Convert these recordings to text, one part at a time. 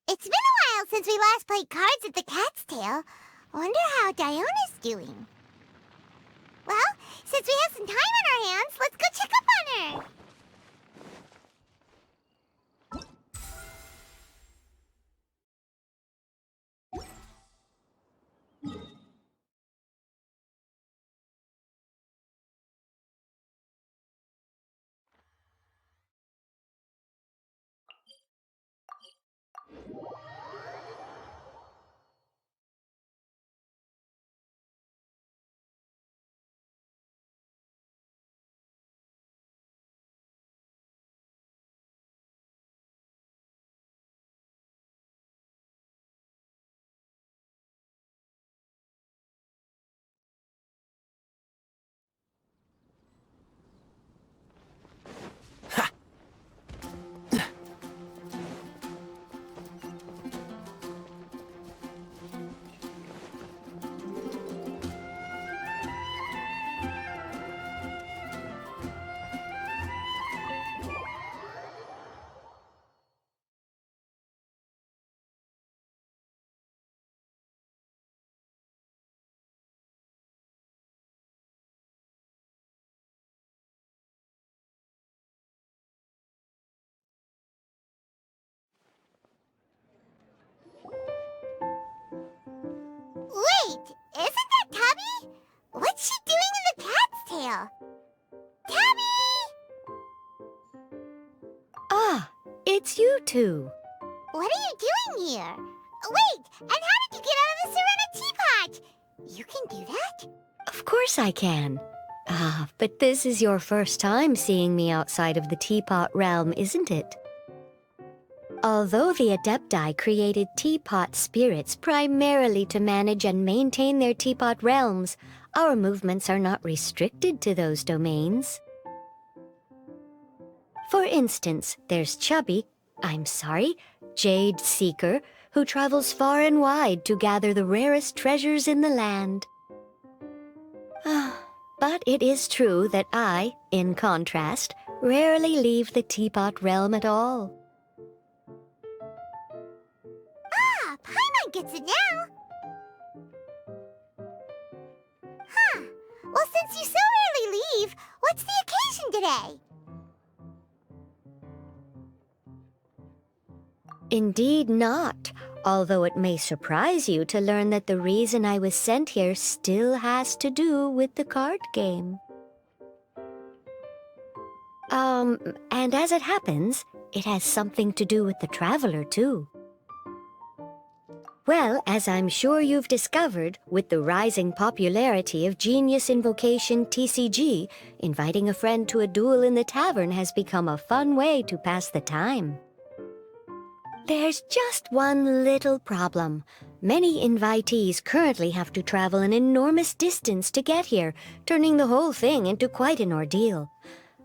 It's been a while since we last played cards at the Cat's Tail. Wonder how Diona's doing. Well, since we have some time on our hands, let's go check up on her. Wait, isn't that Tabby? What's she doing in the Cat's Tail? Tabby! Ah, it's you two. What are you doing here? Wait, and how did you get out of the Serena teapot? You can do that? Of course I can. Ah, but this is your first time seeing me outside of the teapot realm, isn't it? Although the Adepti created teapot spirits primarily to manage and maintain their teapot realms, our movements are not restricted to those domains. For instance, there's Jade Seeker, who travels far and wide to gather the rarest treasures in the land. But it is true that I, in contrast, rarely leave the teapot realm at all. Ah, Paimon gets it now. Huh. Well, since you so rarely leave, what's the occasion today? Indeed not, although it may surprise you to learn that the reason I was sent here still has to do with the card game. And as it happens, it has something to do with the Traveler, too. Well, as I'm sure you've discovered, with the rising popularity of Genius Invocation TCG, inviting a friend to a duel in the tavern has become a fun way to pass the time. There's just one little problem. Many invitees currently have to travel an enormous distance to get here, turning the whole thing into quite an ordeal.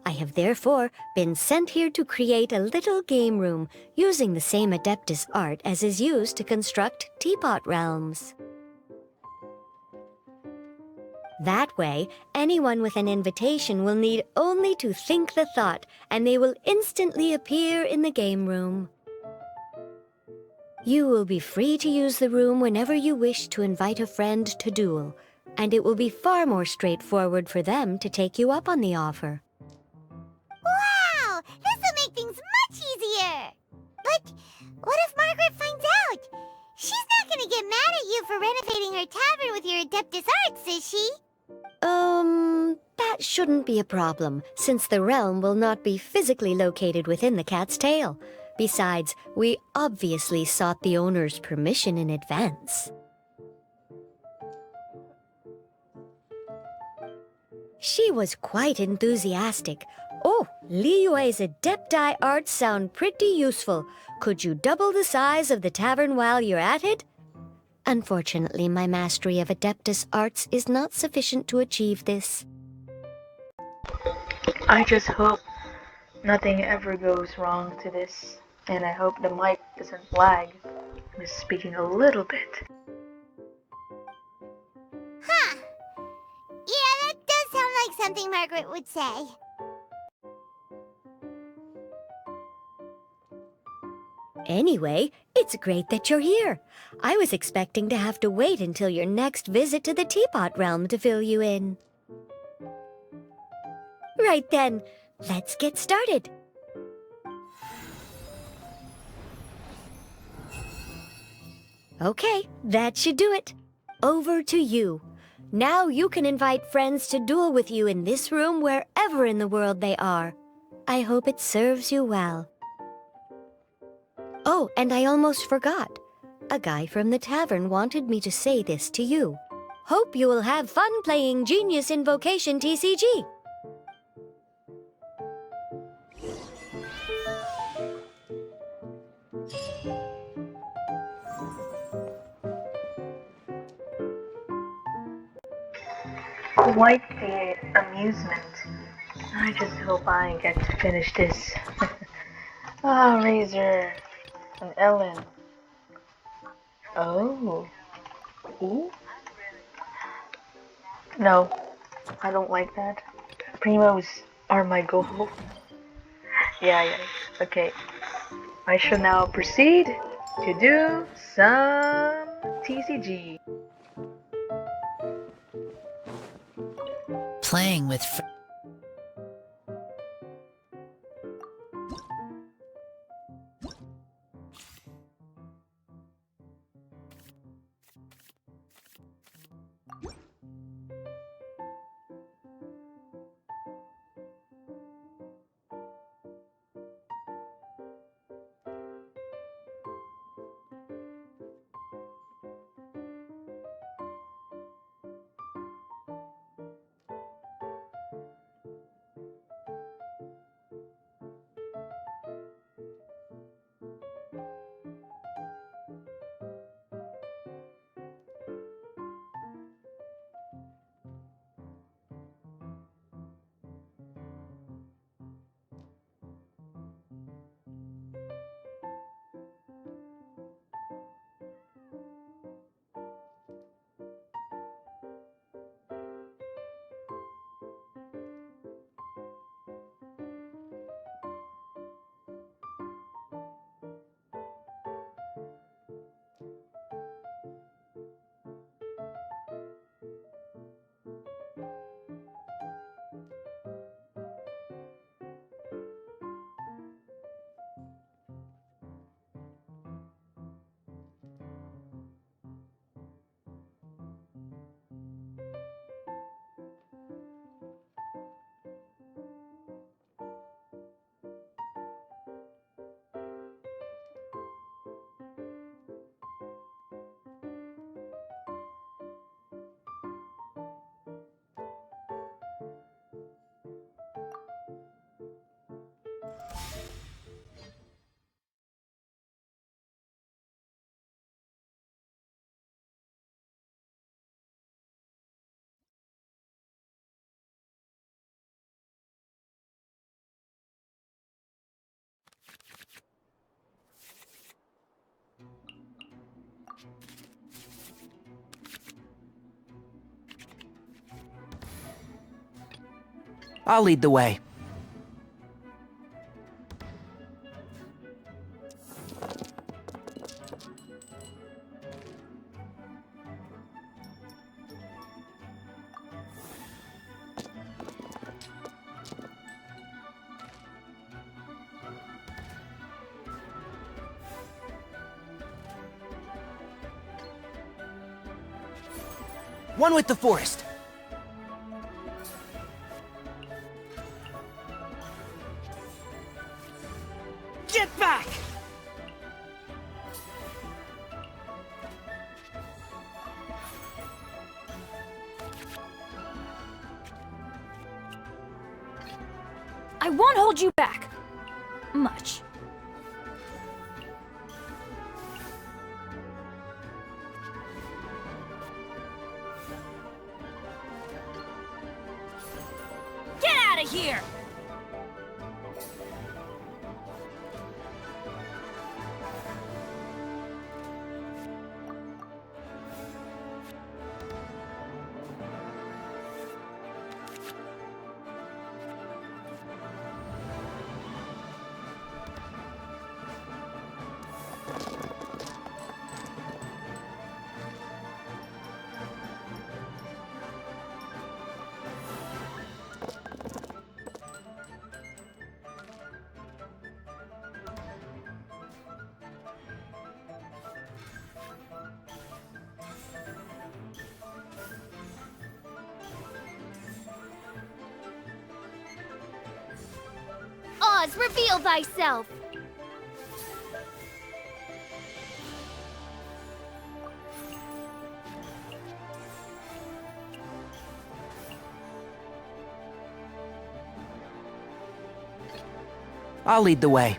I have therefore been sent here to create a little game room using the same Adeptus art as is used to construct teapot realms. That way, anyone with an invitation will need only to think the thought, and they will instantly appear in the game room. You will be free to use the room whenever you wish to invite a friend to duel, and it will be far more straightforward for them to take you up on the offer. Wow! This'll make things much easier! But what if Margaret finds out? She's not gonna get mad at you for renovating her tavern with your Adeptus arts, is she? That shouldn't be a problem, since the realm will not be physically located within the Cat's Tail. Besides, we obviously sought the owner's permission in advance. She was quite enthusiastic. Oh, Liyue's Adepti arts sound pretty useful. Could you double the size of the tavern while you're at it? Unfortunately, my mastery of Adeptus arts is not sufficient to achieve this. I just hope nothing ever goes wrong to this, and I hope the mic doesn't lag. I'm just speaking a little bit. Huh. Yeah, that does sound like something Margaret would say. Anyway, it's great that you're here. I was expecting to have to wait until your next visit to the Teapot Realm to fill you in. Right then, let's get started. Okay, that should do it. Over to you. Now you can invite friends to duel with you in this room wherever in the world they are. I hope it serves you well. Oh, and I almost forgot. A guy from the tavern wanted me to say this to you. Hope you will have fun playing Genius Invocation TCG. Quite the amusement. I just hope I get to finish this. Ah, Razor and Ellen. Oh. Ooh. No, I don't like that. Primos are my goal. Yeah. Okay. I shall now proceed to do some TCG. Playing with I'll lead the way. One with the forest. Get back! I won't hold you back. Much. Get out of here! Oz, reveal thyself! I'll lead the way.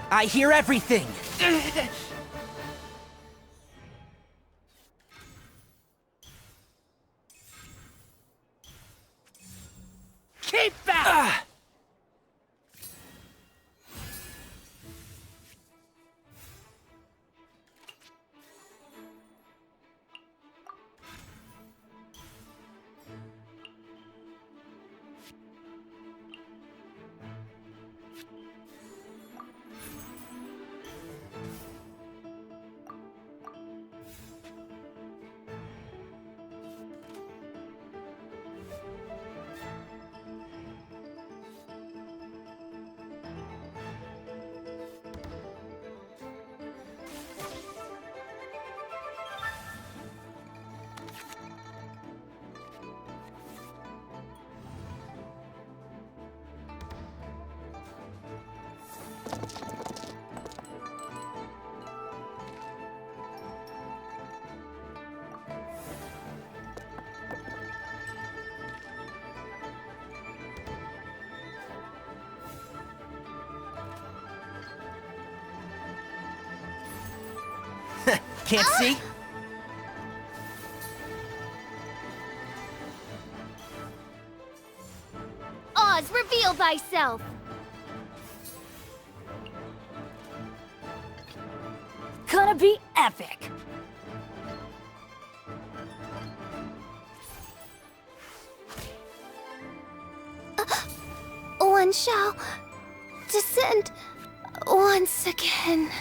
I hear everything! Keep back! Can't see? Oz, reveal thyself! Gonna be epic! One shall descend once again.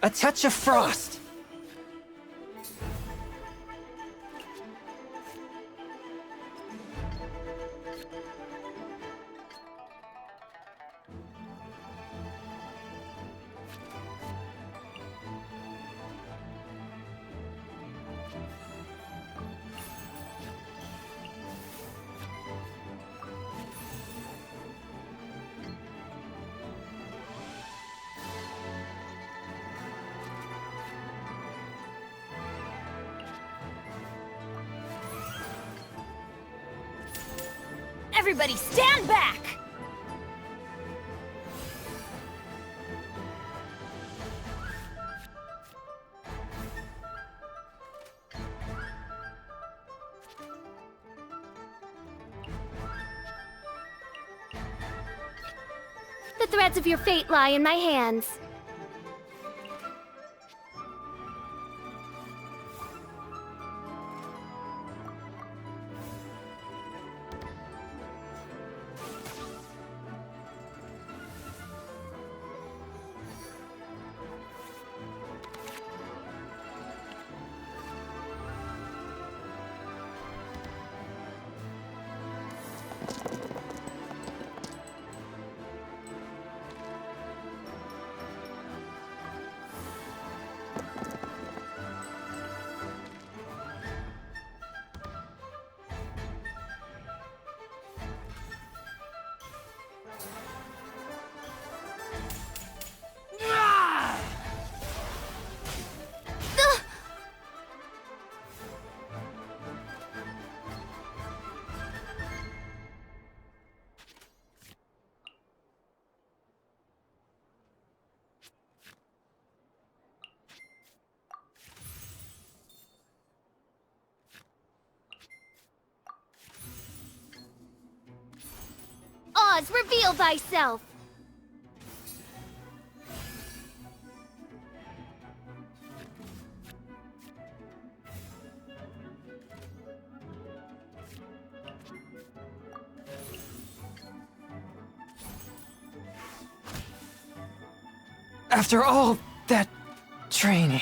A touch of frost! Everybody stand back! The threads of your fate lie in my hands. Oz, reveal thyself! After all that training.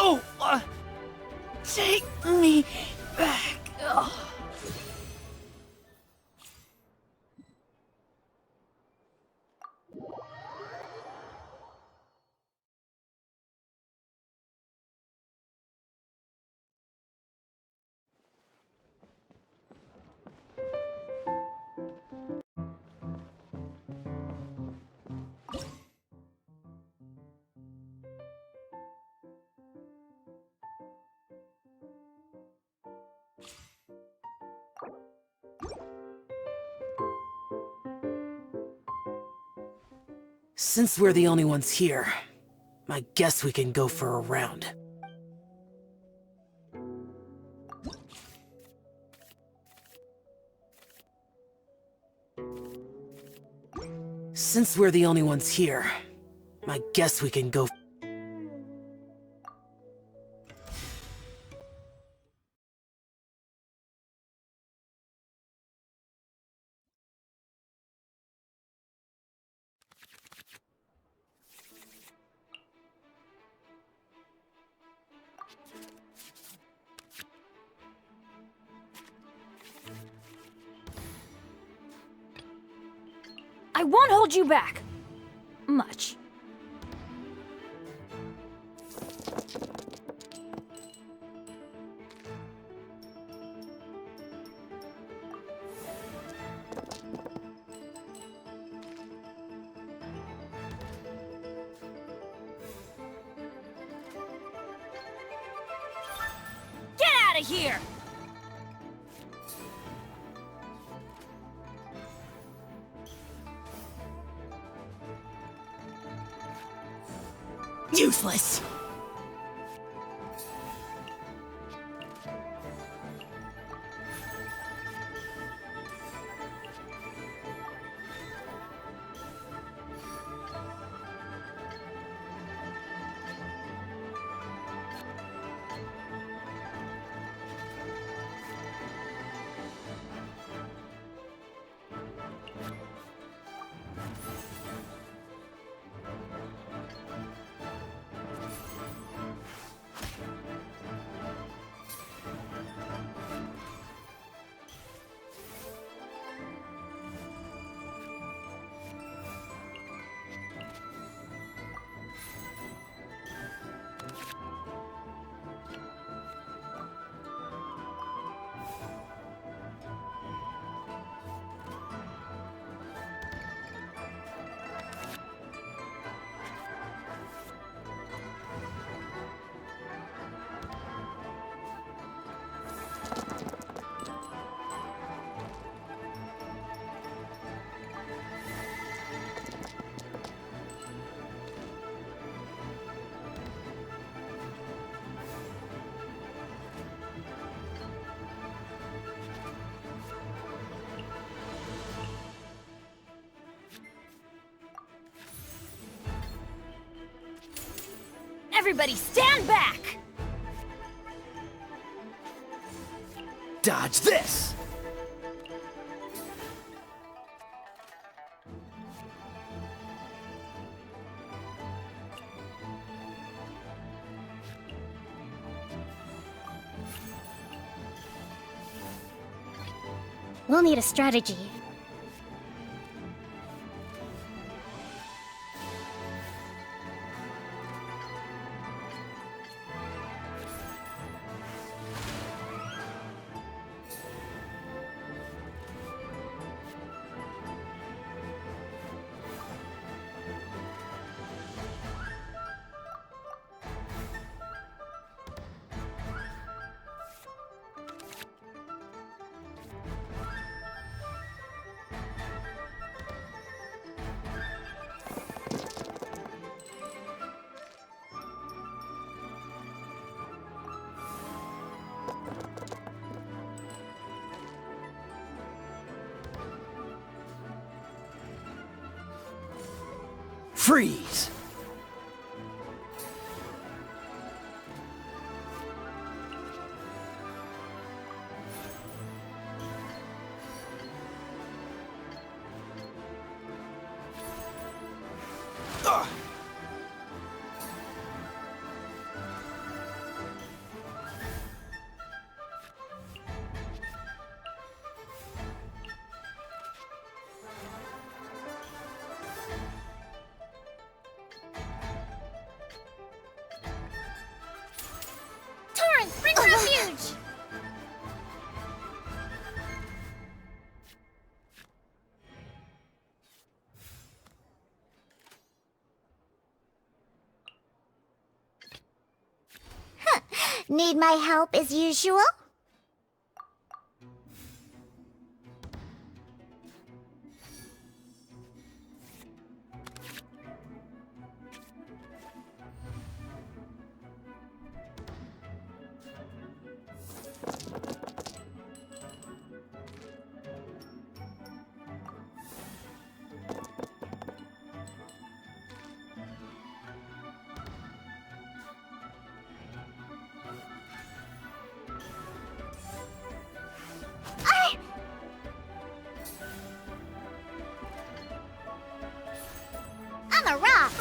Oh! Take me back. Ugh. Since we're the only ones here, I guess we can go for a round. Since we're the only ones here, I guess we can go. I won't hold you back. Much. Get out of here! Useless! Everybody stand back! Dodge this! We'll need a strategy. Freeze! Torrance, bring refuge! Need my help as usual? I'm a rock!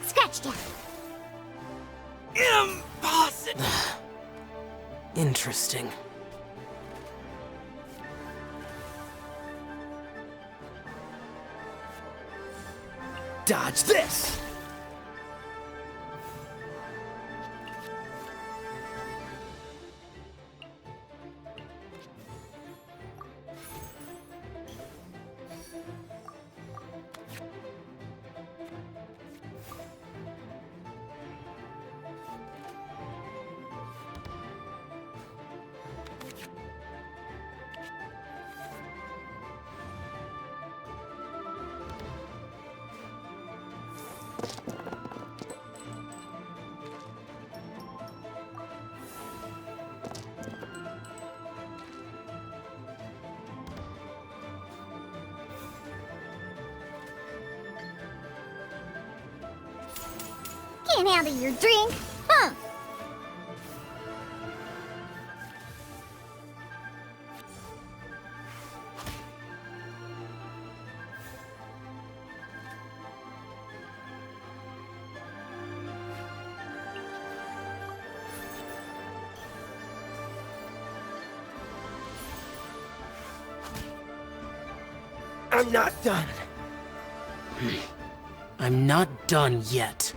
Scratch down. Impossible! Interesting. Dodge this! Can't handle your drink, huh? I'm not done. I'm not done yet.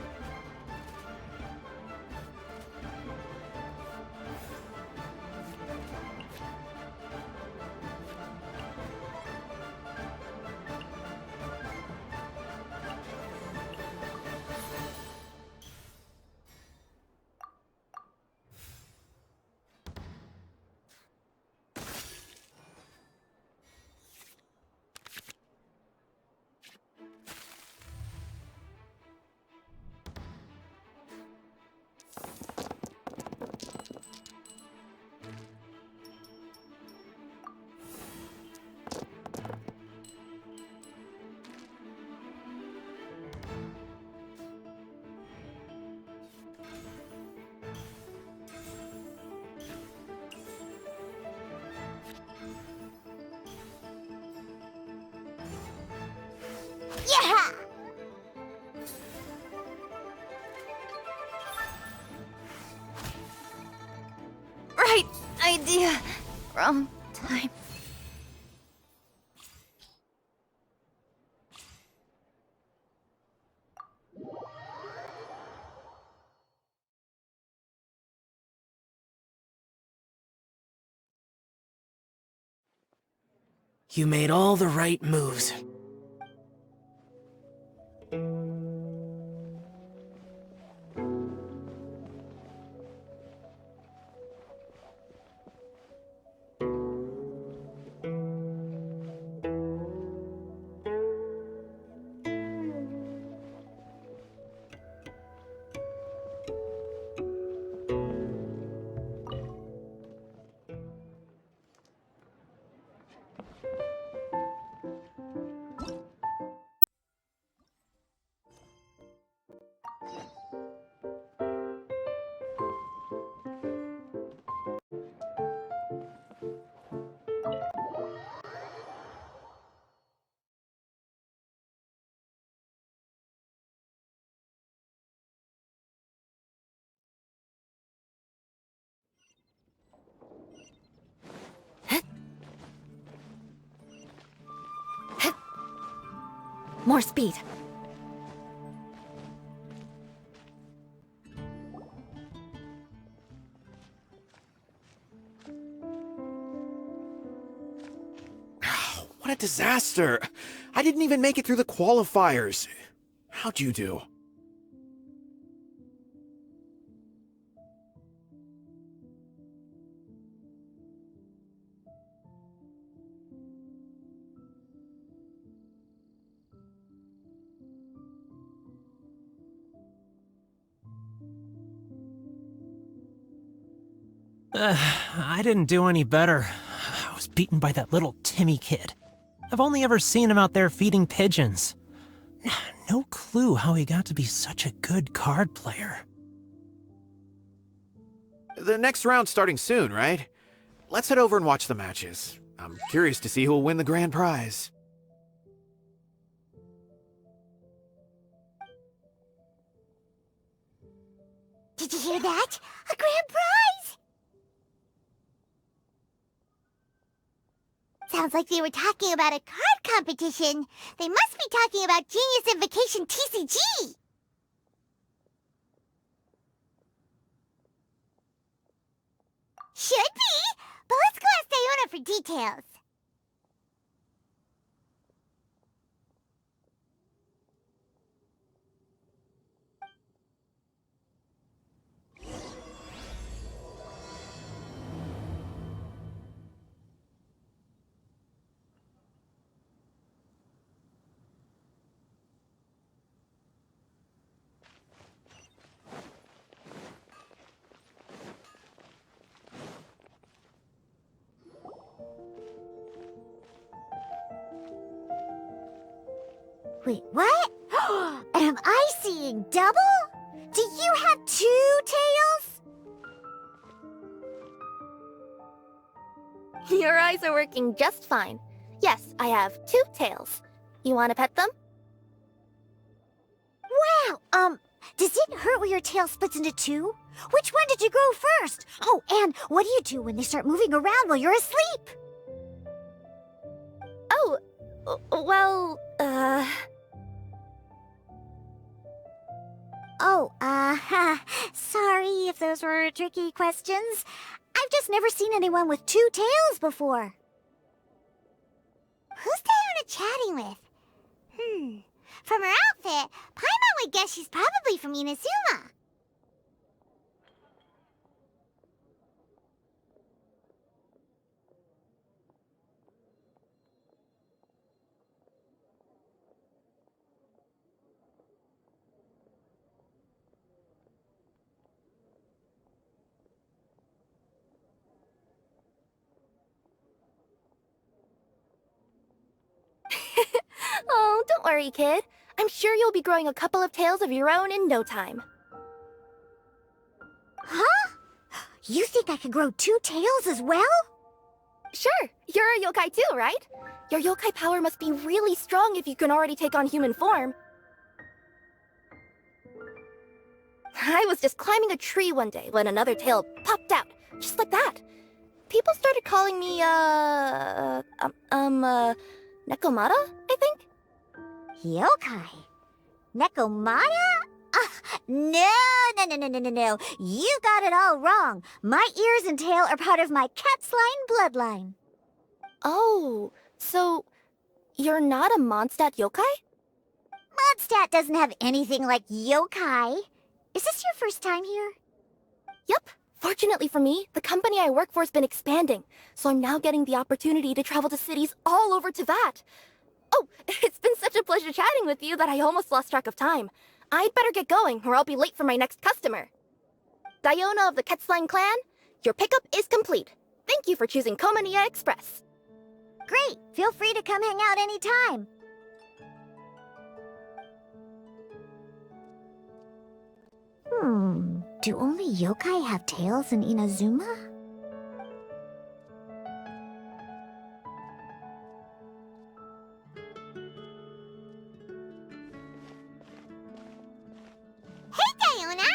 Yeah! Right idea. Wrong time. You made all the right moves. More speed. What a disaster! I didn't even make it through the qualifiers. How'd you do? I didn't do any better. I was beaten by that little Timmy kid. I've only ever seen him out there feeding pigeons. No clue how he got to be such a good card player. The next round's starting soon, right? Let's head over and watch the matches. I'm curious to see who will win the grand prize. Did you hear that? A grand prize! Sounds like they were talking about a card competition. They must be talking about Genius Invocation TCG! Should be, but let's go ask Diona for details. Wait, what? Am I seeing double? Do You have 2 tails? Your eyes are working just fine. Yes, I have 2 tails. You want to pet them? Wow, does it hurt when your tail splits into 2? Which one did you grow first? Oh, and what do you do when they start moving around while you're asleep? Oh, well, sorry if those were tricky questions. I've just never seen anyone with 2 tails before. Who's Diona chatting with? From her outfit, Paimon would guess she's probably from Inazuma. oh, don't worry, kid. I'm sure you'll be growing a couple of tails of your own in no time. Huh? You think I could grow 2 tails as well? Sure, you're a yokai too, right? Your yokai power must be really strong if you can already take on human form. I was just climbing a tree one day when another tail popped out, just like that. People started calling me, Nekomata, I think? Yokai? Nekomata? No. You got it all wrong. My ears and tail are part of my cat's line bloodline. Oh, so you're not a Mondstadt yokai? Mondstadt doesn't have anything like yokai. Is this your first time here? Yep. Fortunately for me, the company I work for has been expanding, so I'm now getting the opportunity to travel to cities all over Teyvat. Oh, it's been such a pleasure chatting with you that I almost lost track of time. I'd better get going, or I'll be late for my next customer. Diona of the Quetzline clan, your pickup is complete. Thank you for choosing Komania Express. Great! Feel free to come hang out anytime. Do only yokai have tails in Inazuma? Hey, Diona!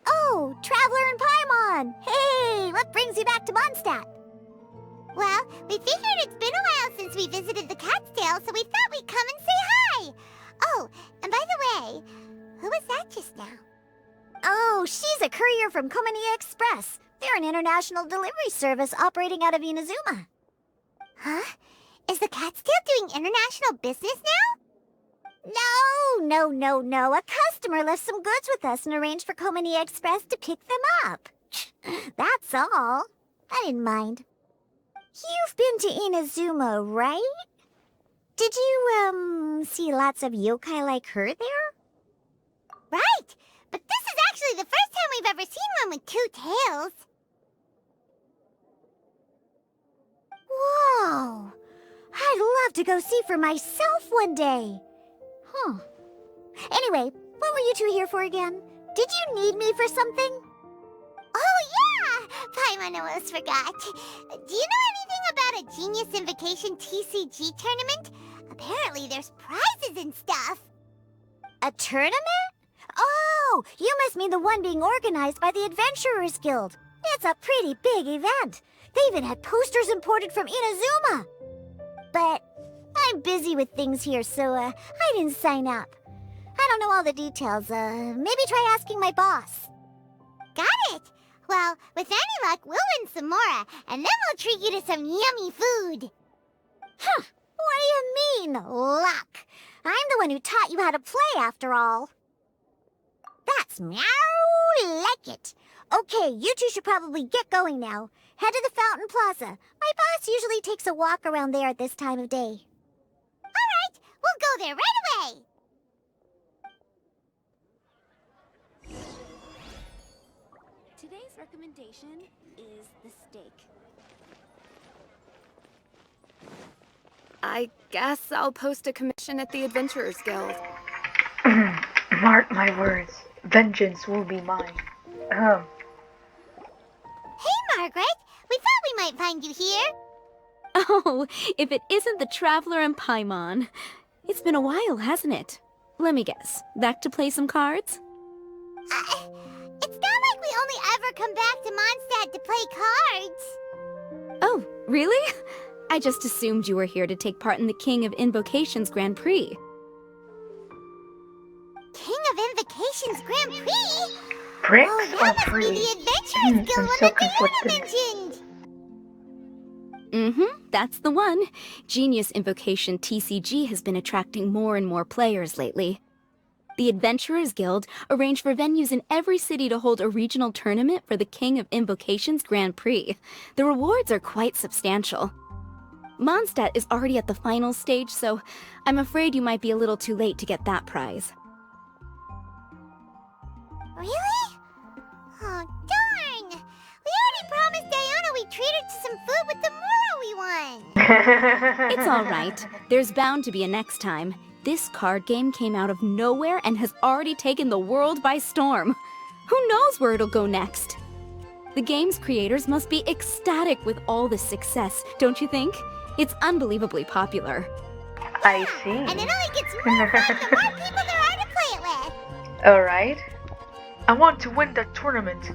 Oh, Traveler and Paimon! Hey, what brings you back to Mondstadt? Well, we figured it's been a while since we visited the Cat's Tail, so we thought we'd come and say hi! Oh, and by the way, who was that just now? Oh, she's a courier from Komania Express. They're an international delivery service operating out of Inazuma. Huh? Is the Cat's Tail doing international business now? No. A customer left some goods with us and arranged for Komania Express to pick them up. That's all. I didn't mind. You've been to Inazuma, right? Did you, see lots of yokai like her there? Right! But this is actually the first time we've ever seen one with 2 tails. Whoa! I'd love to go see for myself one day. Huh. Anyway, what were you 2 here for again? Did you need me for something? Oh, yeah! Paimon almost forgot. Do you know anything about a Genius Invocation TCG Tournament? Apparently there's prizes and stuff. A tournament? Oh, you must mean the one being organized by the Adventurers Guild. It's a pretty big event. They even had posters imported from Inazuma. But I'm busy with things here, so I didn't sign up. I don't know all the details. Maybe try asking my boss. Got it. Well, with any luck, we'll win some more, and then we'll treat you to some yummy food. Huh. What do you mean, luck? I'm the one who taught you how to play, after all. That's meow like it. Okay, you 2 should probably get going now. Head to the Fountain Plaza. My boss usually takes a walk around there at this time of day. All right, we'll go there right away. Today's recommendation is the steak. I guess I'll post a commission at the Adventurers Guild. Mark my words, vengeance will be mine. Hey, Margaret! We thought we might find you here. Oh, if it isn't the Traveler and Paimon. It's been a while, hasn't it? Let me guess. Back to play some cards? It's not like we only ever come back to Mondstadt to play cards. Oh, really? I just assumed you were here to take part in the King of Invocations Grand Prix. King of Invocations Grand Prix? Bricks Oh, or that must be free? the Adventurers Guild I'm one so that Diana conflicted. mentioned. That's the one. Genius Invocation TCG has been attracting more and more players lately. The Adventurers Guild arranged for venues in every city to hold a regional tournament for the King of Invocations Grand Prix. The rewards are quite substantial. Mondstadt is already at the final stage, so I'm afraid you might be a little too late to get that prize. Really? Oh, darn! We already promised Diana we'd treat her to some food with the Muro we won. It's all right. There's bound to be a next time. This card game came out of nowhere and has already taken the world by storm. Who knows where it'll go next? The game's creators must be ecstatic with all this success, don't you think? It's unbelievably popular. I see. And it only gets more fun the more people there are to play it with. Alright. I want to win that tournament.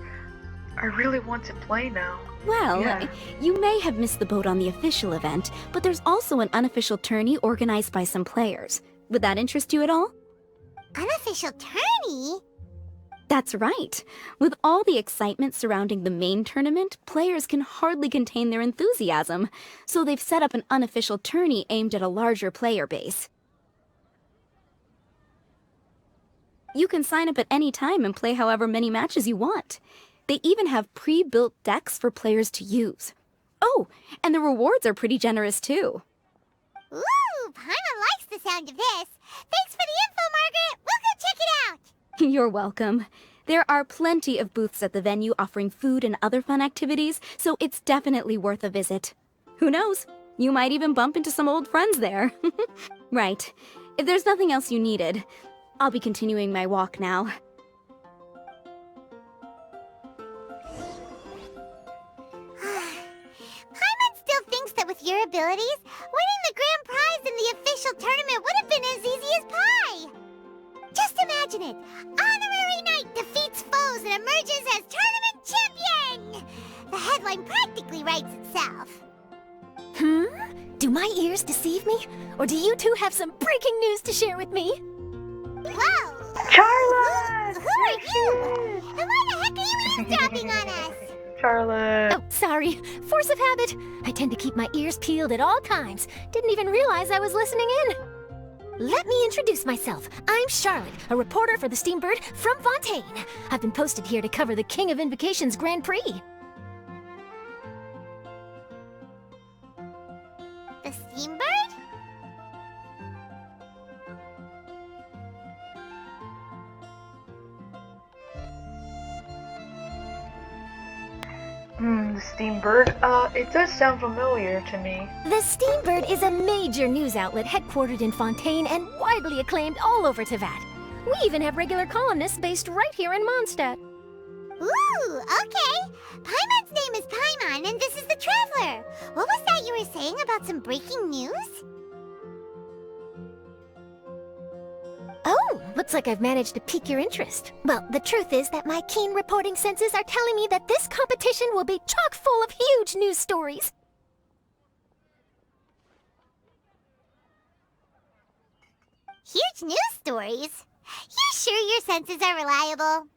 I really want to play now. Well, Yeah. you may have missed the boat on the official event, but there's also an unofficial tourney organized by some players. Would that interest you at all? Unofficial tourney? That's right. With all the excitement surrounding the main tournament, players can hardly contain their enthusiasm, so they've set up an unofficial tourney aimed at a larger player base. You can sign up at any time and play however many matches you want. They even have pre-built decks for players to use. Oh, and the rewards are pretty generous too. Ooh, Paimon likes the sound of this. Thanks for the info, Margaret. We'll go check it out. You're welcome. There are plenty of booths at the venue offering food and other fun activities, so it's definitely worth a visit. Who knows? You might even bump into some old friends there. Right. If there's nothing else you needed, I'll be continuing my walk now. Paimon still thinks that with your abilities, winning the grand prize in the official tournament would have been as easy as pie. Just imagine it. Honorary Knight defeats foes and emerges as tournament champion. The headline practically writes itself. Do my ears deceive me? Or do you two have some breaking news to share with me? Whoa! Charlotte! Who are you? And why the heck are you eavesdropping on us? Charlotte. Oh, sorry. Force of habit. I tend to keep my ears peeled at all times. Didn't even realize I was listening in. Let me introduce myself. I'm Charlotte, a reporter for the Steambird from Fontaine. I've been posted here to cover the King of Invocations Grand Prix. The Steambird? The Steambird? It does sound familiar to me. The Steambird is a major news outlet headquartered in Fontaine and widely acclaimed all over Teyvat. We even have regular columnists based right here in Mondstadt. Ooh, okay. Paimon's name is Paimon, and this is the Traveler. What was that you were saying about some breaking news? Oh, looks like I've managed to pique your interest. Well, the truth is that my keen reporting senses are telling me that this competition will be chock full of huge news stories. Huge news stories? You sure your senses are reliable?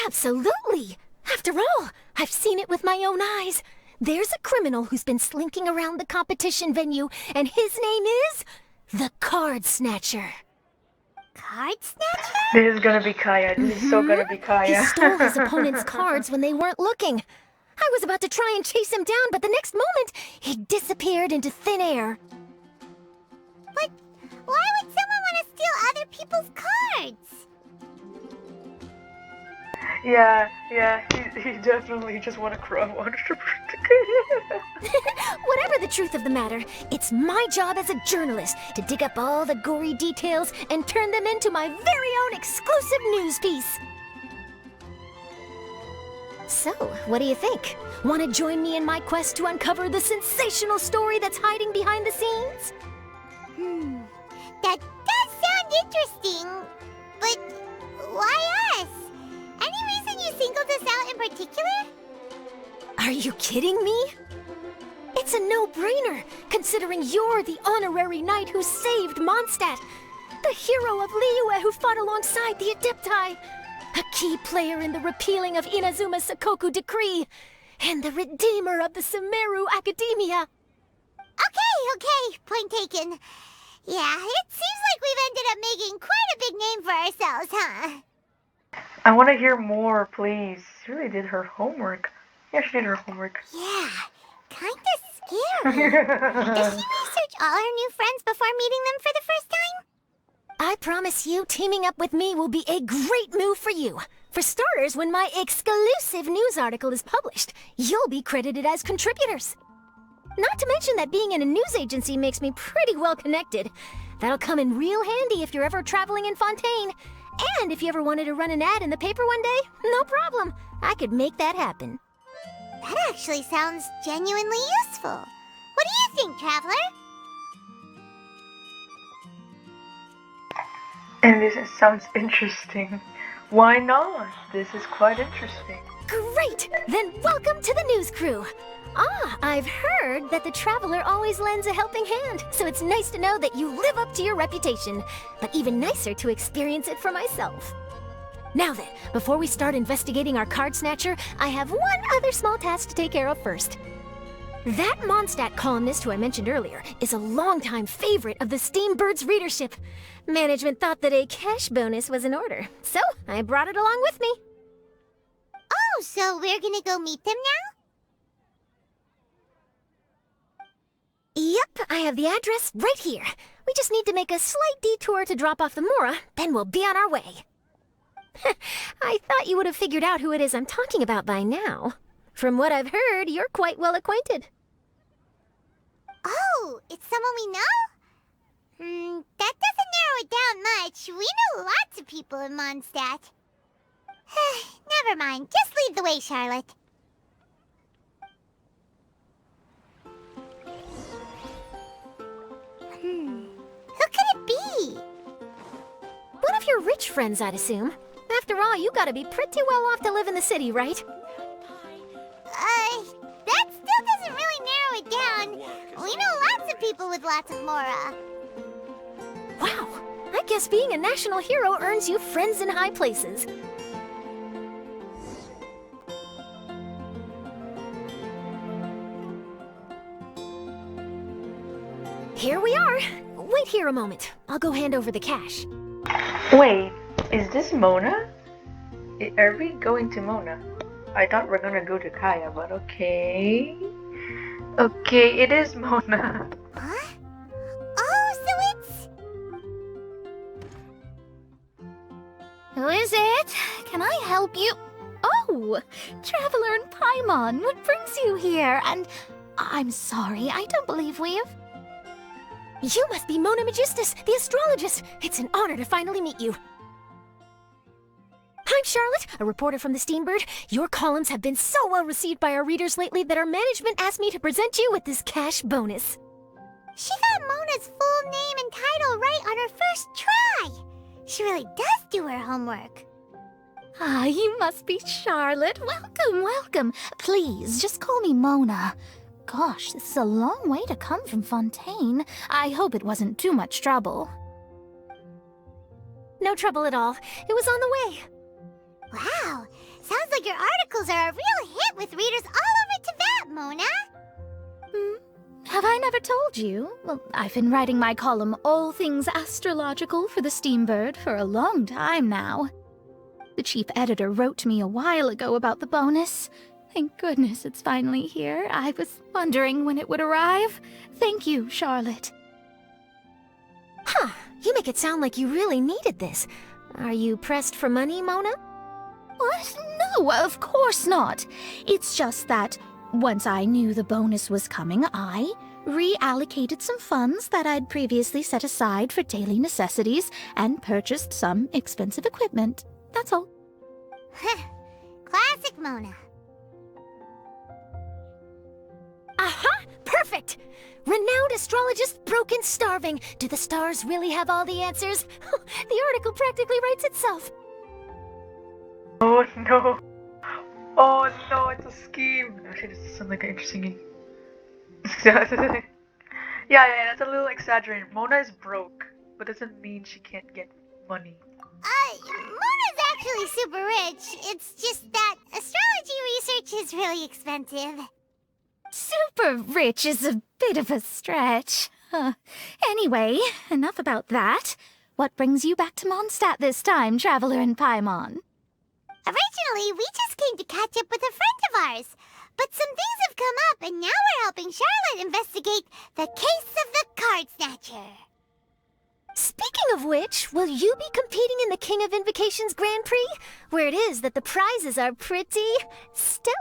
Absolutely! After all, I've seen it with my own eyes. There's a criminal who's been slinking around the competition venue, and his name is the Card Snatcher. Card Snatcher? This is gonna be Kaya. This is so gonna be Kaya. He stole his opponent's cards when they weren't looking. I was about to try and chase him down, but the next moment, he disappeared into thin air. But why would someone want to steal other people's cards? Yeah, he definitely just want to crow 100%. Whatever the truth of the matter, it's my job as a journalist to dig up all the gory details and turn them into my very own exclusive news piece. So, what do you think? Want to join me in my quest to uncover the sensational story that's hiding behind the scenes? That does sound interesting, but why us? Any reason you singled us out in particular? Are you kidding me? It's a no-brainer, considering you're the honorary knight who saved Mondstadt, the hero of Liyue who fought alongside the Adepti, a key player in the repealing of Inazuma's Sakoku decree, and the redeemer of the Sumeru Academia. Okay, point taken. Yeah, it seems like we've ended up making quite a big name for ourselves, huh? I want to hear more, please. She really did her homework. Yeah, she did her homework. Yeah, kinda scary. Does she research all her new friends before meeting them for the first time? I promise you, teaming up with me will be a great move for you. For starters, when my exclusive news article is published, you'll be credited as contributors. Not to mention that being in a news agency makes me pretty well connected. That'll come in real handy if you're ever traveling in Fontaine. And if you ever wanted to run an ad in the paper one day, no problem. I could make that happen. That actually sounds genuinely useful. What do you think, Traveler? And this sounds interesting. Why not? This is quite interesting. Great! Then welcome to the news crew. I've heard that the Traveler always lends a helping hand, so it's nice to know that you live up to your reputation, but even nicer to experience it for myself. Now then, before we start investigating our card snatcher, I have one other small task to take care of first. That Mondstadt columnist who I mentioned earlier is a longtime favorite of the Steambird's readership. Management thought that a cash bonus was in order, so I brought it along with me. Oh, so we're gonna go meet them now? Yep, I have the address right here. We just need to make a slight detour to drop off the Mora, then we'll be on our way. I thought you would have figured out who it is I'm talking about by now. From what I've heard, you're quite well acquainted. Oh, it's someone we know? That doesn't narrow it down much. We know lots of people in Mondstadt. Never mind, just lead the way, Charlotte. Who could it be? One of your rich friends, I'd assume. After all, you gotta be pretty well off to live in the city, right? That still doesn't really narrow it down. We know lots of people with lots of Mora. Wow, I guess being a national hero earns you friends in high places. Here we are. Wait here a moment. I'll go hand over the cash. Wait, is this Mona? Are we going to Mona? I thought we're gonna go to Kaya, but okay. Okay, it is Mona. Huh? Oh, so it's... Who is it? Can I help you? Oh, Traveler and Paimon, what brings you here? And I'm sorry, I don't believe we've... You must be Mona Magistus, the astrologist. It's an honor to finally meet you. I'm Charlotte, a reporter from the Steambird. Your columns have been so well received by our readers lately that our management asked me to present you with this cash bonus. She got Mona's full name and title right on her first try. She really does do her homework. Ah, you must be Charlotte. Welcome, welcome. Please, just call me Mona. Gosh, this is a long way to come from Fontaine. I hope it wasn't too much trouble. No trouble at all. It was on the way. Wow, sounds like your articles are a real hit with readers all over Teyvat, Mona. Have I never told you? Well, I've been writing my column All Things Astrological for the Steambird for a long time now. The chief editor wrote to me a while ago about the bonus. Thank goodness it's finally here. I was wondering when it would arrive. Thank you, Charlotte. Huh, you make it sound like you really needed this. Are you pressed for money, Mona? What? No, of course not. It's just that, Once I knew the bonus was coming, I reallocated some funds that I'd previously set aside for daily necessities and purchased some expensive equipment. That's all. Classic Mona. Aha! Perfect! Renowned astrologist Broken Starving. Do the stars really have all the answers? The article practically writes itself. Oh no. Oh no, it's a scheme. Actually, this sounds like an interesting. Yeah, that's a little exaggerated. Mona is broke, but doesn't mean she can't get money. Mona's actually super rich. It's just that astrology research is really expensive. Super rich is a bit of a stretch. Anyway, enough about that. What brings you back to Mondstadt this time, Traveler in Paimon? Originally, we just came to catch up with a friend of ours. But some things have come up, and now we're helping Charlotte investigate the case of the Card Snatcher. Speaking of which, will you be competing in the King of Invocations Grand Prix? Where it is that the prizes are pretty stellar.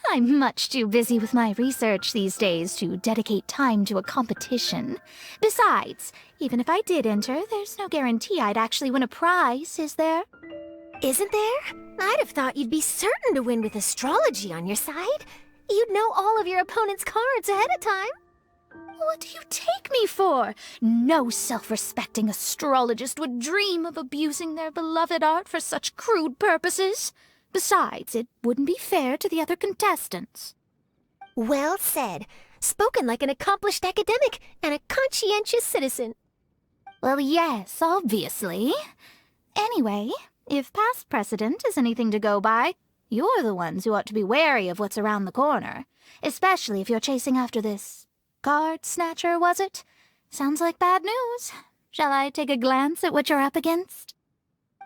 I'm much too busy with my research these days to dedicate time to a competition. Besides, even if I did enter, there's no guarantee I'd actually win a prize, is there? Isn't there? I'd have thought you'd be certain to win with astrology on your side. You'd know all of your opponent's cards ahead of time. What do you take me for? No self-respecting astrologist would dream of abusing their beloved art for such crude purposes. Besides, it wouldn't be fair to the other contestants. Well said. Spoken like an accomplished academic and a conscientious citizen. Well, yes, obviously. Anyway, if past precedent is anything to go by, you're the ones who ought to be wary of what's around the corner. Especially if you're chasing after this card snatcher, was it? Sounds like bad news. Shall I take a glance at what you're up against?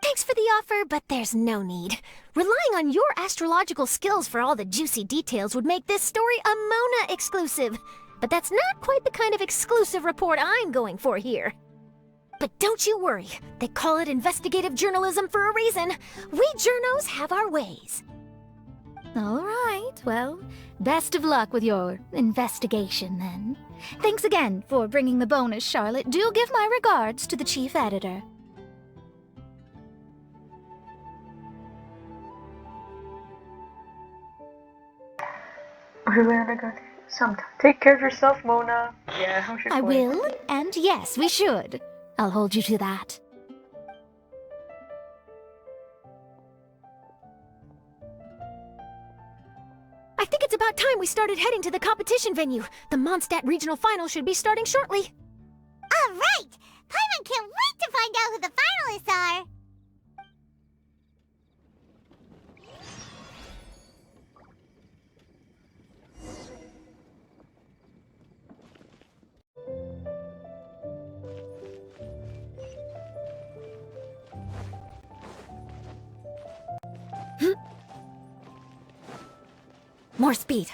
Thanks for the offer, but there's no need. Relying on your astrological skills for all the juicy details would make this story a Mona exclusive. But that's not quite the kind of exclusive report I'm going for here. But don't you worry. They call it investigative journalism for a reason. We journos have our ways. All right, well, best of luck with your investigation, then. Thanks again for bringing the bonus, Charlotte. Do give my regards to the chief editor. We're gonna go sometime. Take care of yourself, Mona. Yeah, how's your I going? will, and yes, we should. I'll hold you to that. I think it's about time we started heading to the competition venue. The Mondstadt Regional Final should be starting shortly. All right! Paimon can't wait to find out who the finalists are! More speed.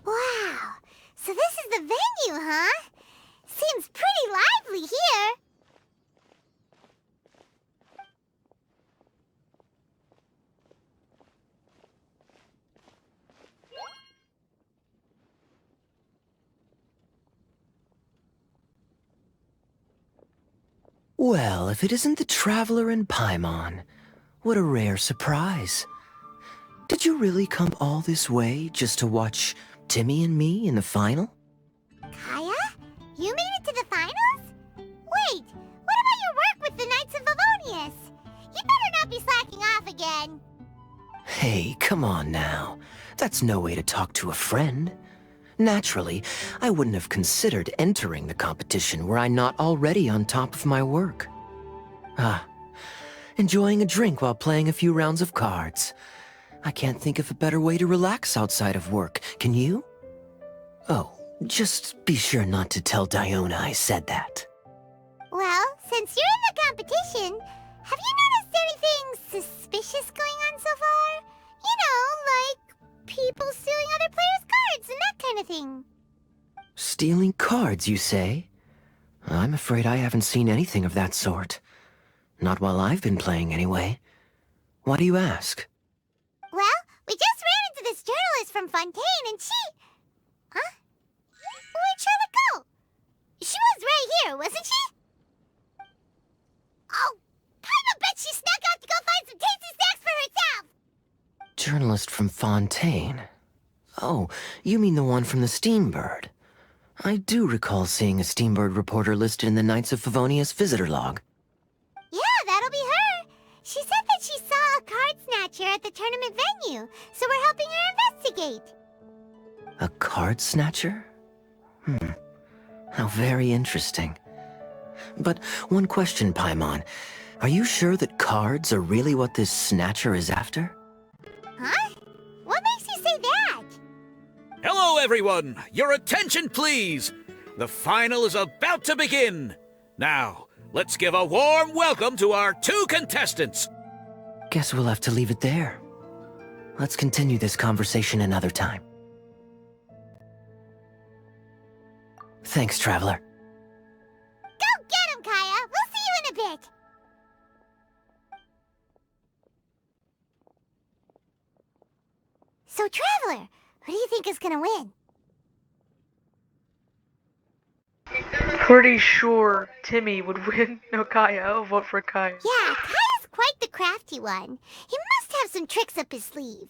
Wow! So this is the venue, huh? Seems pretty lively here. Well, if it isn't the Traveler in Paimon, what a rare surprise. Did you really come all this way just to watch Timmy and me in the final? Kaya? You made it to the finals? Wait, what about your work with the Knights of Favonius? You better not be slacking off again. Hey, come on now. That's no way to talk to a friend. Naturally, I wouldn't have considered entering the competition were I not already on top of my work. Enjoying a drink while playing a few rounds of cards. I can't think of a better way to relax outside of work, can you? Oh, just be sure not to tell Diona I said that. Well, since you're in the competition, have you noticed anything suspicious going on so far? You know, like people stealing other players' cards Stealing cards, you say? I'm afraid I haven't seen anything of that sort. Not while I've been playing, anyway. Why do you ask? Well, we just ran into this journalist from Fontaine and she... Huh? Where'd Charlotte go? She was right here, wasn't she? Oh, I bet she snuck out to go find some tasty snacks for herself! Journalist from Fontaine. Oh, you mean the one from the Steambird. I do recall seeing a Steambird reporter listed in the Knights of Favonius visitor log. Yeah, that'll be her. She said that she saw a card snatcher at the tournament venue, so we're helping her investigate. A card snatcher? How very interesting. But one question, Paimon. Are you sure that cards are really what this snatcher is after? Huh? What makes you say that? Hello, everyone! Your attention, please! The final is about to begin! Now, let's give a warm welcome to our 2 contestants! Guess we'll have to leave it there. Let's continue this conversation another time. Thanks, Traveler. Go get him, Kaya! We'll see you in a bit! So, Traveler, who do you think is gonna win? Pretty sure Timmy would win. No, Kaya. I'll vote for Kaya. Yeah, Kaya's quite the crafty one. He must have some tricks up his sleeve.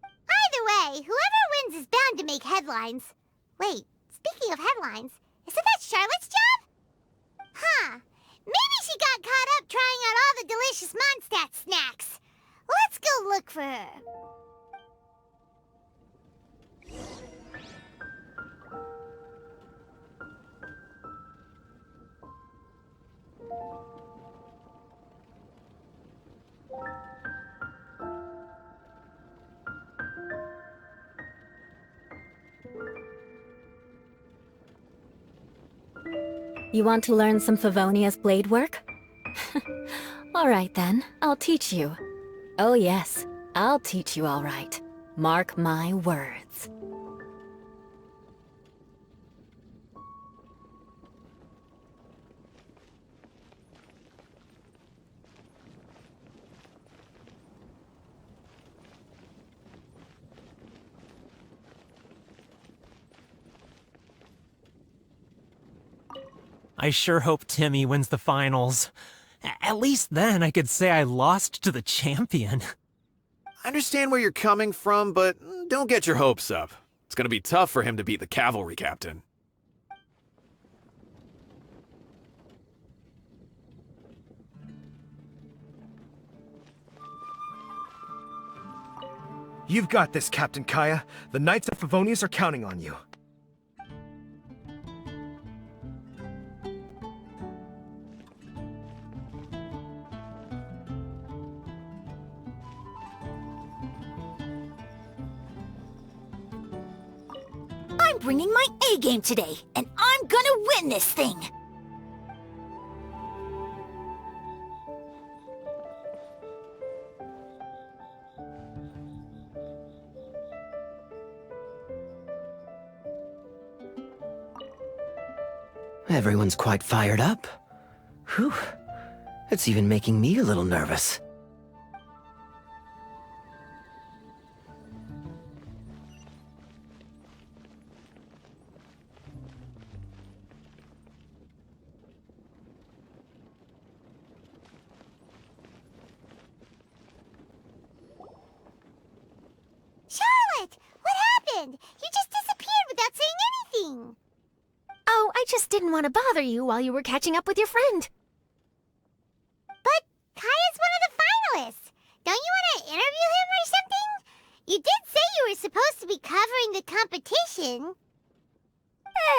Either way, whoever wins is bound to make headlines. Wait, speaking of headlines, isn't that Charlotte's job? Huh. Maybe she got caught up trying out all the delicious Mondstadt snacks. Let's go look for her. You want to learn some Favonia's blade work? All right then, I'll teach you. Oh yes, I'll teach you all right. Mark my words. I sure hope Timmy wins the finals. At least then I could say I lost to the champion. I understand where you're coming from, but don't get your hopes up. It's gonna be tough for him to beat the cavalry captain. You've got this, Captain Kaya. The Knights of Favonius are counting on you. I'm bringing my A-game today, and I'm gonna win this thing! Everyone's quite fired up. Whew. It's even making me a little nervous. Charlotte! What happened? You just disappeared without saying anything. Oh, I just didn't want to bother you while you were catching up with your friend. But Kaya's one of the finalists. Don't you want to interview him or something? You did say you were supposed to be covering the competition.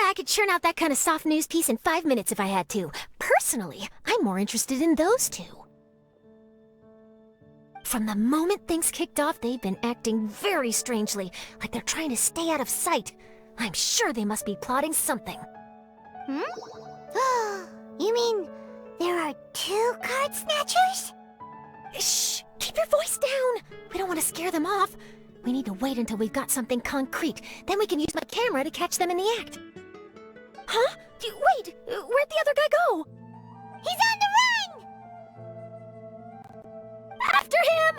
I could churn out that kind of soft news piece in 5 minutes if I had to. Personally, I'm more interested in those two. From the moment things kicked off, they've been acting very strangely, like they're trying to stay out of sight. I'm sure they must be plotting something. You mean there are 2 card snatchers? Shh! Keep your voice down! We don't want to scare them off. We need to wait until we've got something concrete. Then we can use my camera to catch them in the act. Huh? Wait, where'd the other guy go? He's on the run! After him!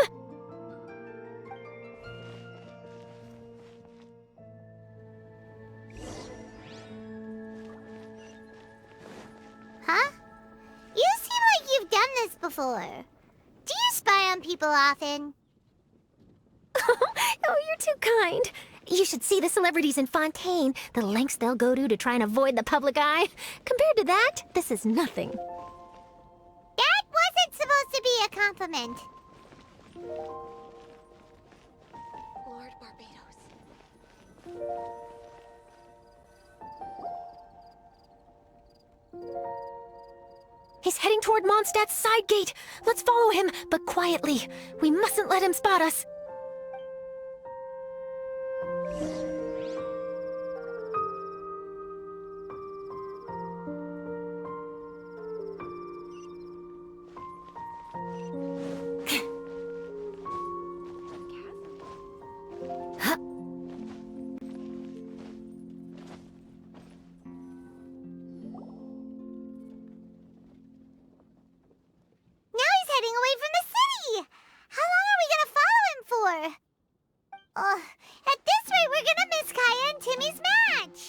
Huh? You seem like you've done this before. Do you spy on people often? Oh, you're too kind. You should see the celebrities in Fontaine, the lengths they'll go to try and avoid the public eye. Compared to that, this is nothing. That wasn't supposed to be a compliment. Lord Barbados. He's heading toward Mondstadt's side gate. Let's follow him, but quietly. We mustn't let him spot us. At this rate, we're gonna miss Kaya and Timmy's match.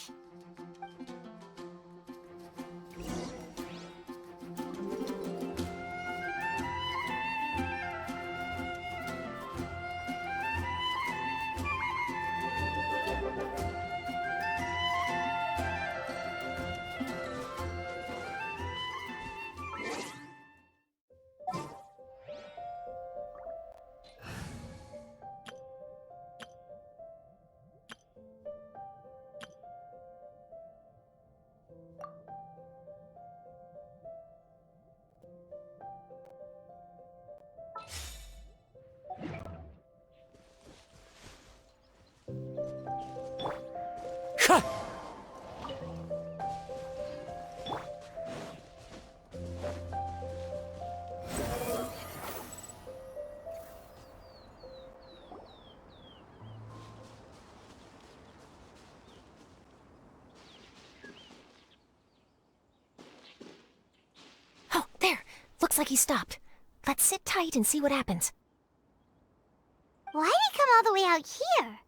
Oh, there. Looks like he stopped. Let's sit tight and see what happens. Why'd he come all the way out here?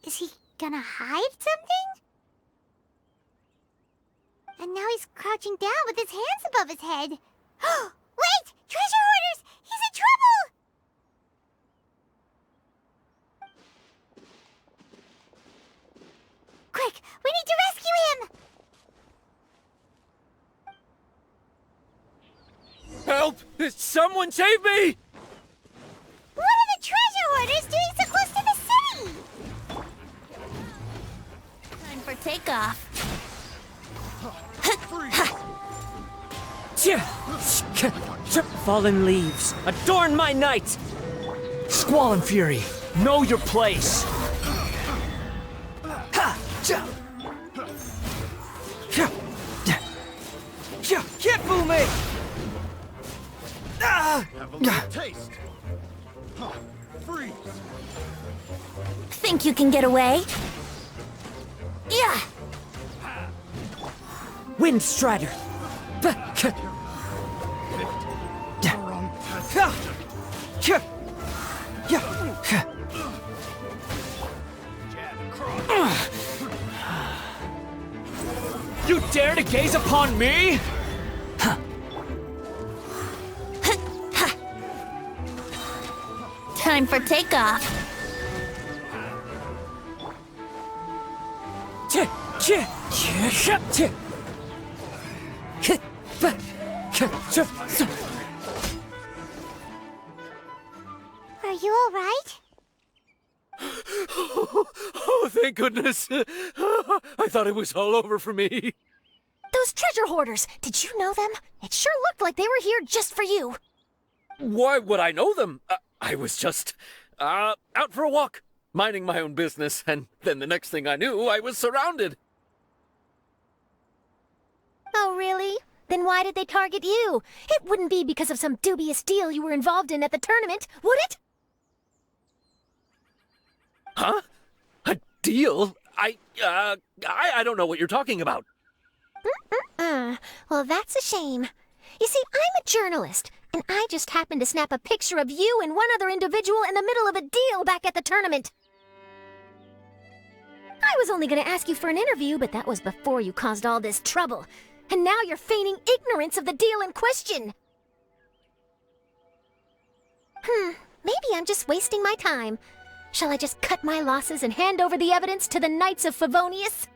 Is he gonna hide something? And now he's crouching down with his hands above his head. Wait! Treasure hoarders! He's in trouble! Quick! We need to rescue him! Help! Someone save me! What are the treasure hoarders doing so close to the city? Time for takeoff. Fallen leaves, adorn my night! Squall and Fury, know your place! Get me! Have a little taste. Freeze. Think you can get away? Yeah! Wind Strider! You dare to gaze upon me? Time for takeoff. Are you all right? Oh, thank goodness. I thought it was all over for me. Those treasure hoarders, did you know them? It sure looked like they were here just for you. Why would I know them? I was just, out for a walk, minding my own business, and then the next thing I knew, I was surrounded. Oh, really? Then why did they target you? It wouldn't be because of some dubious deal you were involved in at the tournament, would it? Huh? A deal? I don't know what you're talking about. Well, that's a shame. You see, I'm a journalist, and I just happened to snap a picture of you and one other individual in the middle of a deal back at the tournament. I was only going to ask you for an interview, but that was before you caused all this trouble. And now you're feigning ignorance of the deal in question. Maybe I'm just wasting my time. Shall I just cut my losses and hand over the evidence to the Knights of Favonius?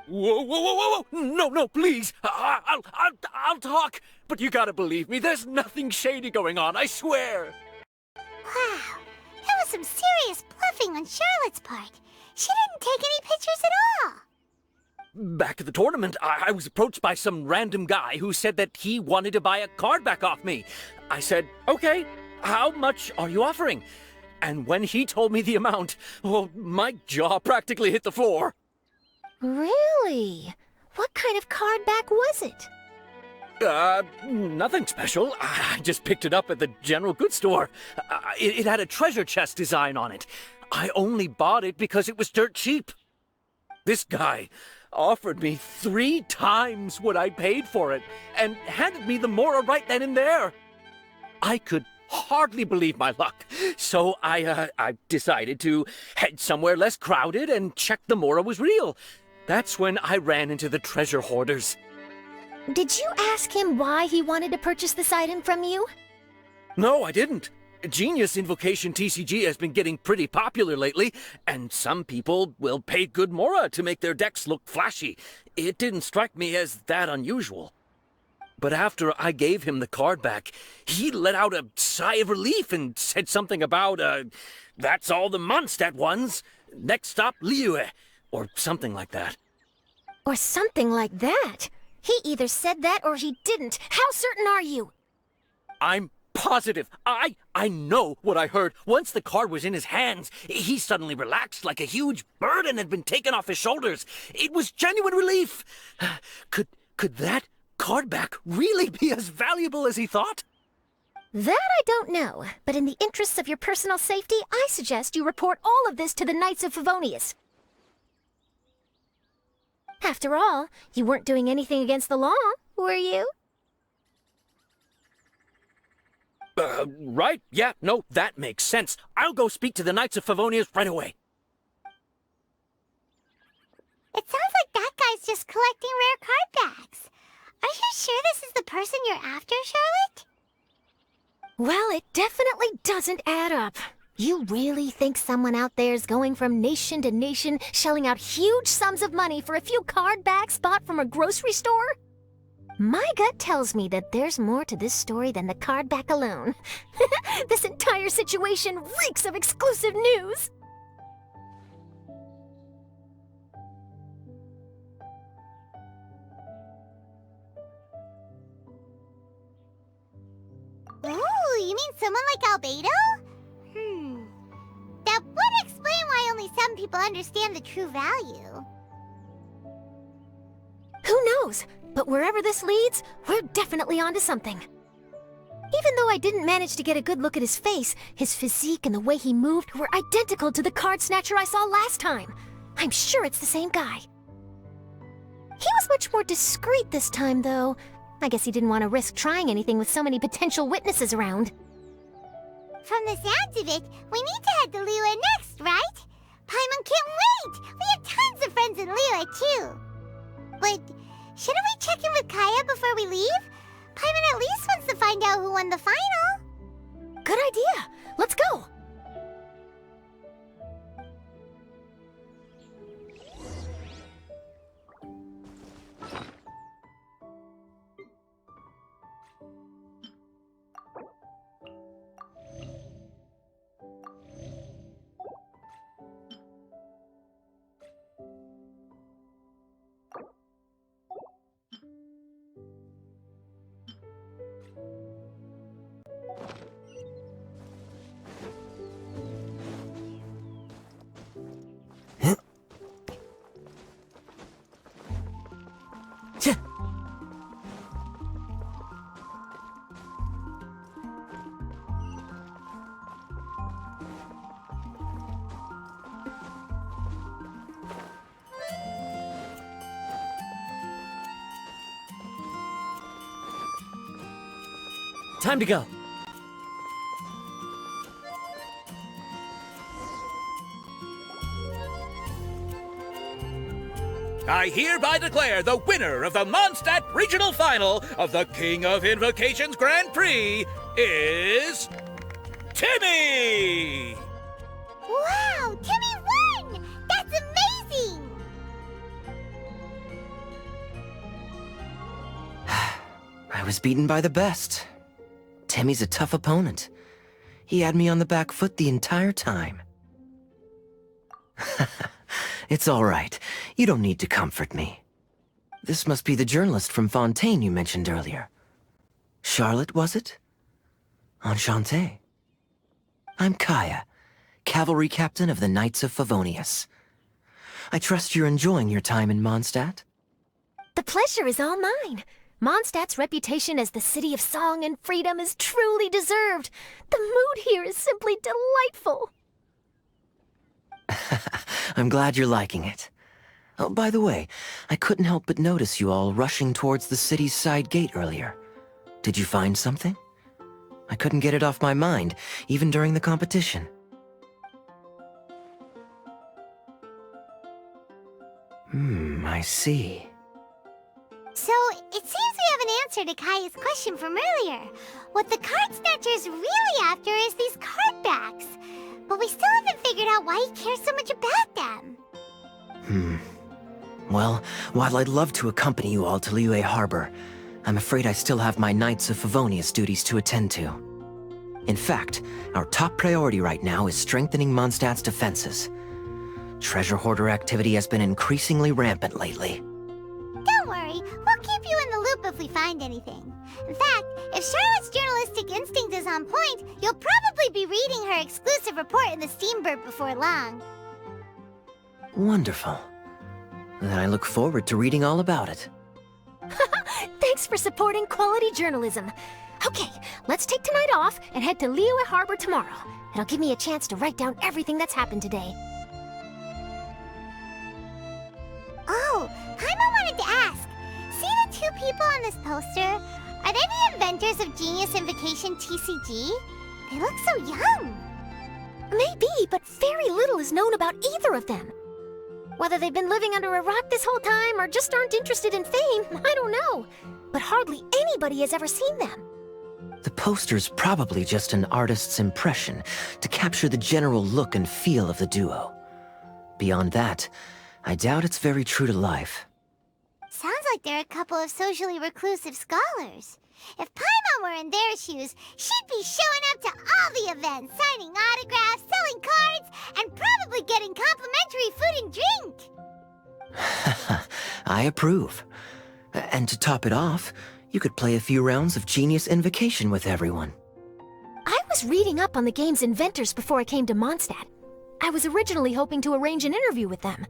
Whoa! No, please. I'll talk. But you gotta believe me, there's nothing shady going on, I swear. Wow, that was some serious bluffing on Charlotte's part. She didn't take any pictures at all. Back at the tournament, I was approached by some random guy who said that he wanted to buy a card back off me. I said, okay, how much are you offering? And when he told me the amount, oh, my jaw practically hit the floor. Really? What kind of card back was it? Nothing special. I just picked it up at the general goods store. It had a treasure chest design on it. I only bought it because it was dirt cheap. This guy offered me 3 times what I paid for it and handed me the Mora right then and there. I could hardly believe my luck, so I decided to head somewhere less crowded and check the Mora was real. That's when I ran into the treasure hoarders. Did you ask him why he wanted to purchase this item from you? No, I didn't. Genius Invocation TCG has been getting pretty popular lately, and some people will pay good Mora to make their decks look flashy. It didn't strike me as that unusual. But after I gave him the card back, he let out a sigh of relief and said something about, that's all the Mondstadt ones. Next stop, Liyue, or something like that. Or something like that? He either said that or he didn't. How certain are you? I'm positive. I know what I heard. Once the card was in his hands, he suddenly relaxed like a huge burden had been taken off his shoulders. It was genuine relief. Could that card back really be as valuable as he thought? That I don't know, but in the interests of your personal safety, I suggest you report all of this to the Knights of Favonius. After all, you weren't doing anything against the law, were you? Right. Yeah, no, that makes sense. I'll go speak to the Knights of Favonius right away. It sounds like that guy's just collecting rare card backs. Are you sure this is the person you're after, Charlotte? Well, it definitely doesn't add up. You really think someone out there's going from nation to nation, shelling out huge sums of money for a few card backs bought from a grocery store? My gut tells me that there's more to this story than the card back alone. This entire situation reeks of exclusive news! Ooh, you mean someone like Albedo? That would explain why only some people understand the true value. Who knows? But wherever this leads, we're definitely onto something. Even though I didn't manage to get a good look at his face, his physique and the way he moved were identical to the card snatcher I saw last time. I'm sure it's the same guy. He was much more discreet this time, though. I guess he didn't want to risk trying anything with so many potential witnesses around. From the sounds of it, we need to head to Liyue next, right? Paimon can't wait! We have tons of friends in Liyue, too. But shouldn't we check in with Kaya before we leave? Paimon at least wants to find out who won the final. Good idea. Let's go. time to go. I hereby declare the winner of the Mondstadt Regional Final of the King of Invocations Grand Prix is... Timmy! Wow, Timmy won! That's amazing! I was beaten by the best. Timmy's a tough opponent. He had me on the back foot the entire time. It's all right. You don't need to comfort me. This must be the journalist from Fontaine you mentioned earlier. Charlotte, was it? Enchanté. I'm Kaya, cavalry captain of the Knights of Favonius. I trust you're enjoying your time in Mondstadt? The pleasure is all mine. Mondstadt's reputation as the city of song and freedom is truly deserved. The mood here is simply delightful. I'm glad you're liking it. Oh, by the way, I couldn't help but notice you all rushing towards the city's side gate earlier. Did you find something? I couldn't get it off my mind, even during the competition. I see. So, it seems we have an answer to Kaya's question from earlier. What the card snatcher's really after is these card backs. But we still haven't figured out why he cares so much about them. Well, while I'd love to accompany you all to Liyue Harbor, I'm afraid I still have my Knights of Favonius duties to attend to. In fact, our top priority right now is strengthening Mondstadt's defenses. Treasure hoarder activity has been increasingly rampant lately. Don't worry, we'll keep you in the loop if we find anything. In fact, if Charlotte's journalistic instinct is on point, you'll probably be reading her exclusive report in the Steambird before long. Wonderful. Then I look forward to reading all about it. Thanks for supporting quality journalism. Okay, let's take tonight off and head to Liyue Harbor tomorrow. It'll give me a chance to write down everything that's happened today. Oh, Paimon wanted to ask. See the two people on this poster? Are they the inventors of Genius Invocation TCG? They look so young. Maybe, but very little is known about either of them. Whether they've been living under a rock this whole time or just aren't interested in fame, I don't know. But hardly anybody has ever seen them. The poster's probably just an artist's impression to capture the general look and feel of the duo. Beyond that, I doubt it's very true to life. Sounds like they're a couple of socially reclusive scholars. If Paimon were in their shoes, she'd be showing up to all the events, signing autographs, selling cards, and probably getting complimentary food and drink. I approve. And to top it off, you could play a few rounds of Genius Invocation with everyone. I was reading up on the game's inventors before I came to Mondstadt. I was originally hoping to arrange an interview with them.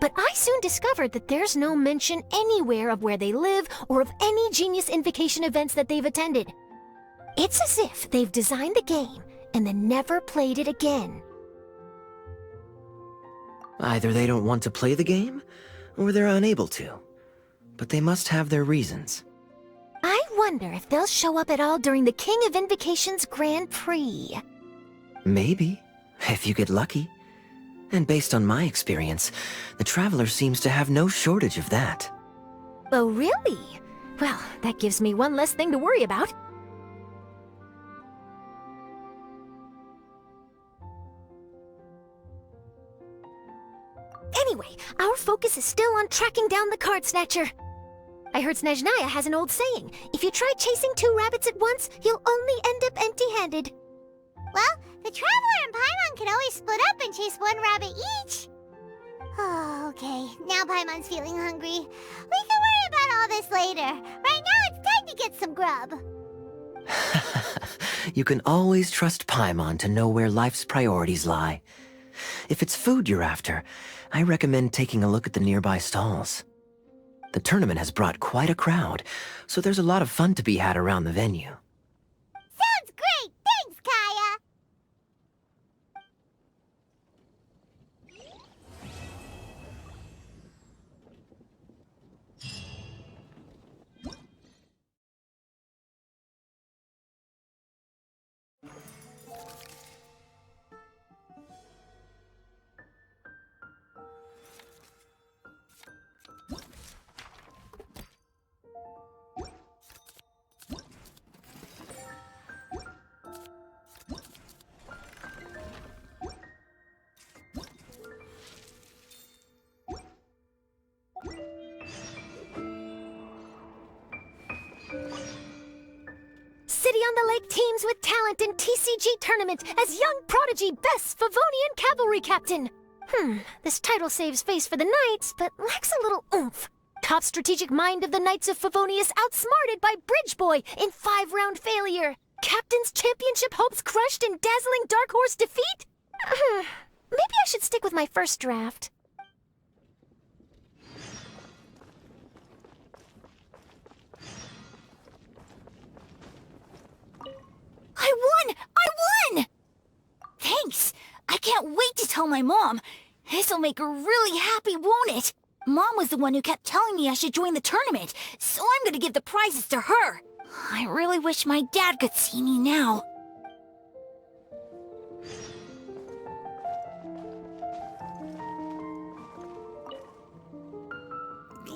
But I soon discovered that there's no mention anywhere of where they live or of any Genius Invocation events that they've attended. It's as if they've designed the game and then never played it again. Either they don't want to play the game, or they're unable to. But they must have their reasons. I wonder if they'll show up at all during the King of Invocation's Grand Prix. Maybe, if you get lucky. And based on my experience, the Traveler seems to have no shortage of that. Oh, really? Well, that gives me one less thing to worry about. Anyway, our focus is still on tracking down the card snatcher. I heard Snezhnaya has an old saying, if you try chasing two rabbits at once, you'll only end up empty-handed. Well, the Traveler and Paimon can always split up and chase one rabbit each. Oh, okay. Now Paimon's feeling hungry. We can worry about all this later. Right now, it's time to get some grub. You can always trust Paimon to know where life's priorities lie. If it's food you're after, I recommend taking a look at the nearby stalls. The tournament has brought quite a crowd, so there's a lot of fun to be had around the venue. on the lake teams with talent in TCG Tournament as young prodigy Best Favonian Cavalry Captain. This title saves face for the Knights, but lacks a little oomph. Top strategic mind of the Knights of Favonius outsmarted by Bridge Boy in 5-round failure. Captain's championship hopes crushed in dazzling Dark Horse defeat? Maybe I should stick with my first draft. I won! I won! Thanks! I can't wait to tell my mom. This'll make her really happy, won't it? Mom was the one who kept telling me I should join the tournament, so I'm gonna give the prizes to her. I really wish my dad could see me now.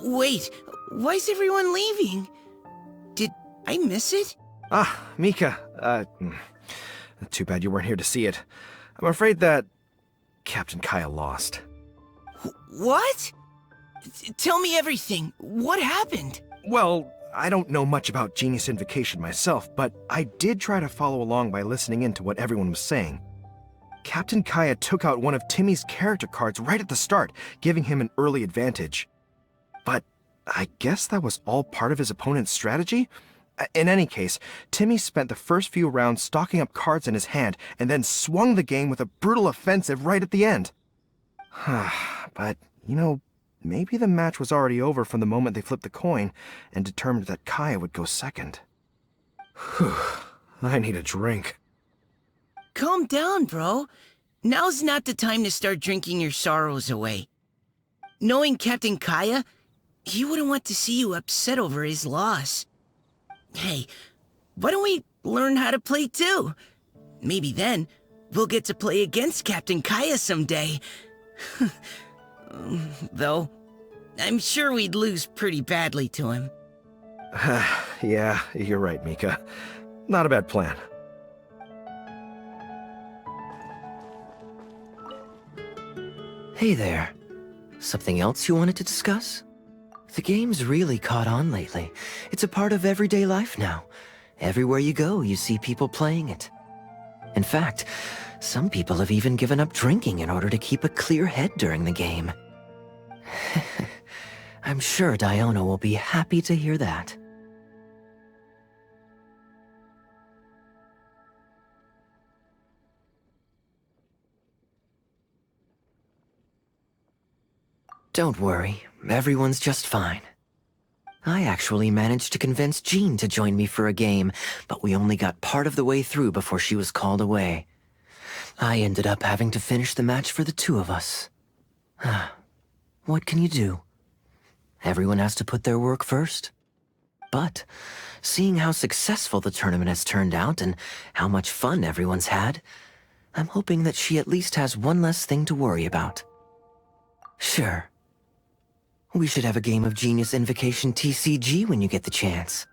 Wait, why is everyone leaving? Did I miss it? Ah, Mika. Too bad you weren't here to see it. I'm afraid that Captain Kaya lost. What? Tell me everything. What happened? Well, I don't know much about Genius Invocation myself, but I did try to follow along by listening in to what everyone was saying. Captain Kaya took out one of Timmy's character cards right at the start, giving him an early advantage. But I guess that was all part of his opponent's strategy? In any case, Timmy spent the first few rounds stocking up cards in his hand and then swung the game with a brutal offensive right at the end. But, maybe the match was already over from the moment they flipped the coin and determined that Kaya would go second. Whew, I need a drink. Calm down, bro. Now's not the time to start drinking your sorrows away. Knowing Captain Kaya, he wouldn't want to see you upset over his loss. Hey, why don't we learn how to play too? Maybe then we'll get to play against Captain Kaya someday. Though, I'm sure we'd lose pretty badly to him. Yeah, you're right, Mika. Not a bad plan. Hey there. Something else you wanted to discuss? The game's really caught on lately. It's a part of everyday life now. Everywhere you go, you see people playing it. In fact, some people have even given up drinking in order to keep a clear head during the game. I'm sure Diona will be happy to hear that. Don't worry, everyone's just fine. I actually managed to convince Jean to join me for a game, but we only got part of the way through before she was called away. I ended up having to finish the match for the two of us. What can you do? Everyone has to put their work first. But, seeing how successful the tournament has turned out and how much fun everyone's had, I'm hoping that she at least has one less thing to worry about. Sure. We should have a game of Genius Invocation TCG when you get the chance.